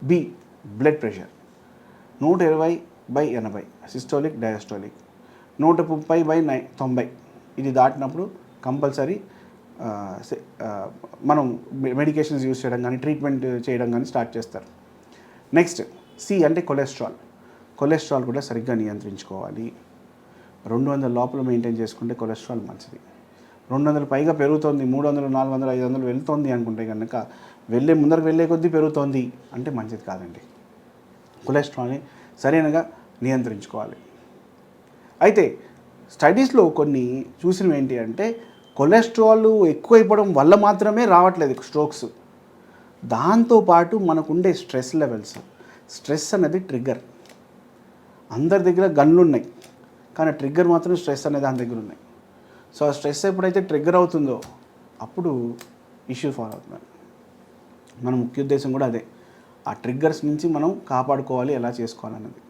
B blood pressure 120/80 systolic diastolic, 130/90 ఇది దాటినప్పుడు compulsory మనం మెడికేషన్స్ యూస్ చేయడం కానీ ట్రీట్మెంట్ చేయడం కానీ స్టార్ట్ చేస్తారు. నెక్స్ట్ సి అంటే కొలెస్ట్రాల్ కూడా సరిగ్గా నియంత్రించుకోవాలి. 200 లోపల మెయింటైన్ చేసుకుంటే కొలెస్ట్రాల్ మంచిది. 200 పైగా పెరుగుతోంది, 300, 400, 500 వెళ్తోంది అనుకుంటే కనుక ముందరకు వెళ్ళే కొద్దీ పెరుగుతోంది అంటే మంచిది కాదండి. కొలెస్ట్రాల్ని సరైనగా నియంత్రించుకోవాలి. అయితే స్టడీస్లో కొన్ని చూసినవి ఏంటి అంటే కొలెస్ట్రాల్ ఎక్కువైపోవడం వల్ల మాత్రమే రావట్లేదు స్ట్రోక్స్. దాంతోపాటు మనకుండే స్ట్రెస్ లెవెల్స్, స్ట్రెస్ అనేది ట్రిగ్గర్. అందరి దగ్గర గన్లు ఉన్నాయి కానీ ట్రిగ్గర్ మాత్రం స్ట్రెస్ అనే దాని దగ్గర ఉన్నాయి. సో ఆ స్ట్రెస్ ఎప్పుడైతే ట్రిగ్గర్ అవుతుందో అప్పుడు ఇష్యూ ఫాలో అవుతుంది. మన ముఖ్య ఉద్దేశం కూడా అదే, ఆ ట్రిగ్గర్స్ నుంచి మనం కాపాడుకోవాలి, ఎలా చేసుకోవాలన్నది.